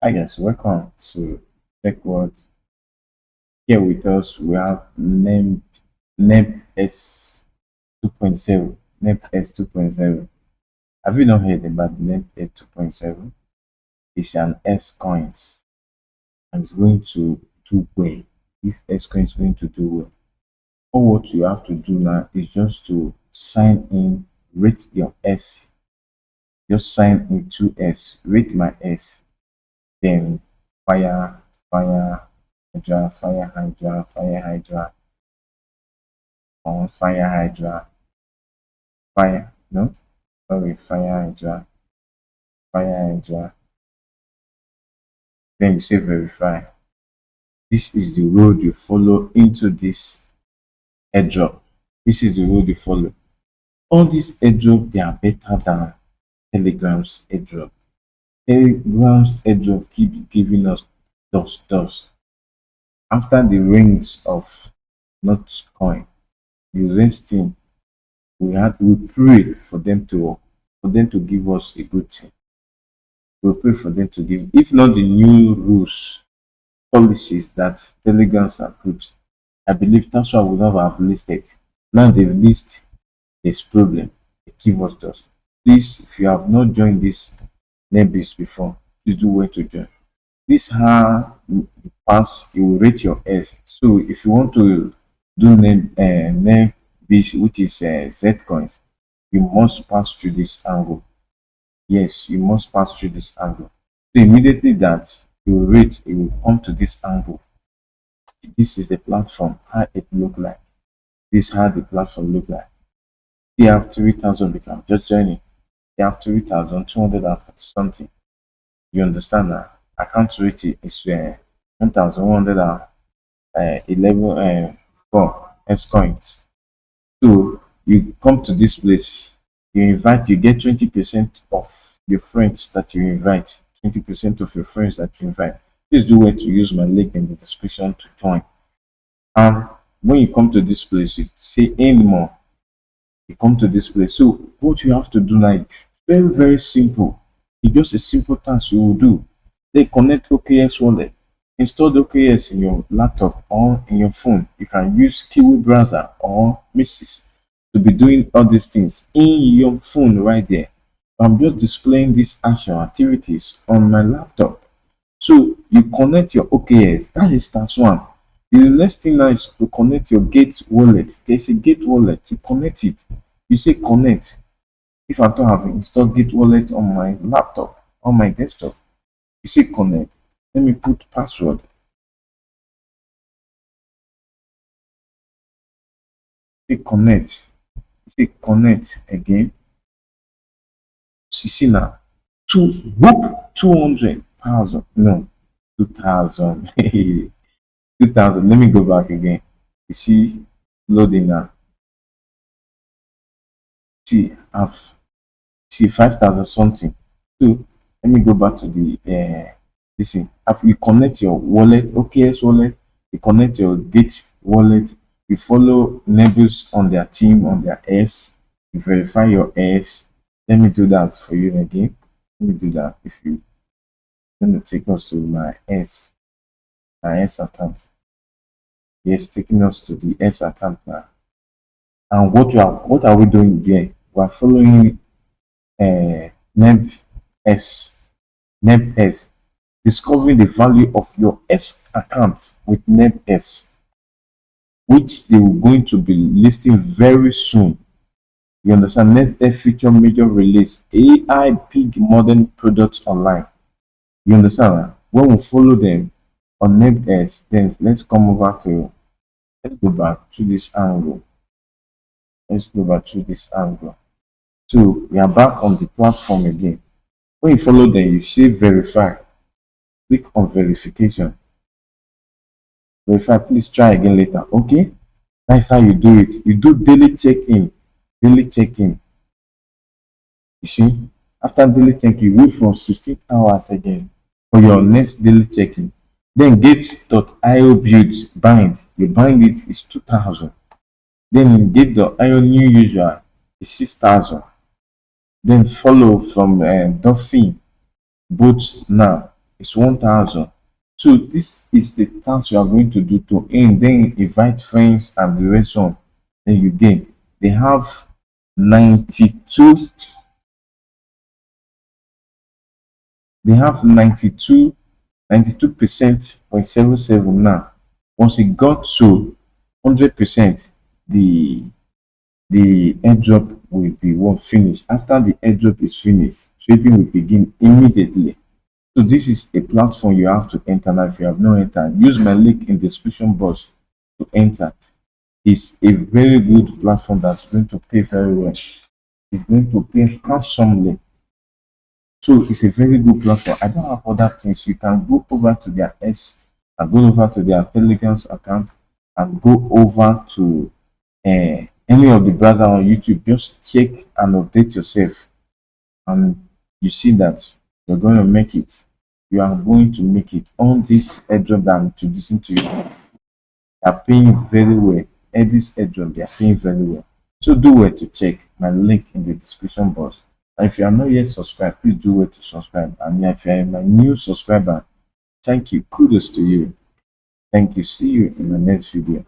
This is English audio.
Hi guys, welcome to Tech World. Here with us we have NebS 2.0. NebS 2.0. Have you not heard about NebS 2.0? It's an S coins and it's going to do well. This S coin is going to do well. All what you have to do now is just to sign in, rate your S. Just sign into S, rate my S, then fire, fire, Hydra, fire Hydra, fire Hydra, on fire Hydra, fire, no, sorry, fire Hydra, fire Hydra. Then you say verify. This is the road you follow into this airdrop. This is the road you follow. All these airdrop, they are better than Telegram's airdrop. Telegram's airdrop keep giving us dust. After the rings of not coin, the rest thing we pray for them to give us a good thing. We pray for them to give, if not the new rules, policies that Telegrams have put. I believe that's why we never have listed. Now they've listed this problem. They give us those. Please, if you have not joined this NebX before, please do wait to join. This how you pass, you will rate your S. So if you want to do NebX, which is Z coins, you must pass through this angle. Yes, you must pass through this angle. So immediately that you rate, it will come to this angle. This is the platform, how it look like. This is how the platform look like. They have 3,000 become just joining. They have 3,240 something. You understand that? Account rate is 1,111 4 S coins. So you come to this place, you get 20% of your friends that you invite. 20% of your friends that you invite. Please do wait to use my link in the description to join. And when you come to this place, you say earn more. You come to this place. So what you have to do now is very simple. It's just a simple task you will do. They connect OKS wallet. Install the OKS in your laptop or in your phone. You can use Kiwi browser or Mrs. to be doing all these things in your phone right there. I'm just displaying these action activities on my laptop. So you connect your OKS. That is task one. The next thing now is to connect your Gate wallet. There's a Gate wallet. You connect it. You say connect. If I don't have installed Gate wallet on my laptop, on my desktop, you say connect. Let me put password. Say connect. Say connect again. See now. 200,000. No, 2,000. 2,000. Let me go back again. You see, loading now. See, I've see 5,000 something. So let me go back to the this thing. After you connect your wallet, OKS wallet, you connect your Gate wallet, you follow neighbors on their team, on their S, you verify your S. Let me do that for you again. Let me do that. If you let me take us to my S account. Yes, taking us to the S account now. And what are we doing there? We are following NebS. NebS. Discovering the value of your S account with NebS, which they will going to be listing very soon. You understand? NebS feature major release AI big modern products online. You understand? When we follow them on NebS, then let's come over to let's go back to this angle. Let's go back to this angle. So we are back on the platform again. When you follow them, you say verify. Click on verification. Verify, please try again later. Okay, that's how you do it. You do daily check-in. Daily check-in. You see, after daily check-in, you wait for 16 hours again for your next daily check-in. Then gate.io build bind. You bind it is 2,000. Then gate.io new user is 6,000. Then follow from Dolphin both now. It's 1,000. So this is the task you are going to do to earn. Then invite friends and the rest on. Then you gain. They have 92. They have 92% 0.77 now. Once it got to 100%, the airdrop will be what finished. After the airdrop is finished, trading will begin immediately. So this is a platform you have to enter now. If you have not entered, use my link in the description box to enter. It's a very good platform that's going to pay very well. It's going to pay handsomely. So it's a very good platform. I don't have other things. You can go over to their S and go over to their Telegram account and go over to any of the browser on YouTube. Just check and update yourself, and you see that you're going to make it. You are going to make it on this airdrop that I'm introducing to you. They are paying very well. And this airdrop, they are paying very well. So do well to check my link in the description box. And if you are not yet subscribed, please do well to subscribe. And if you are my new subscriber, thank you. Kudos to you. Thank you. See you in the next video.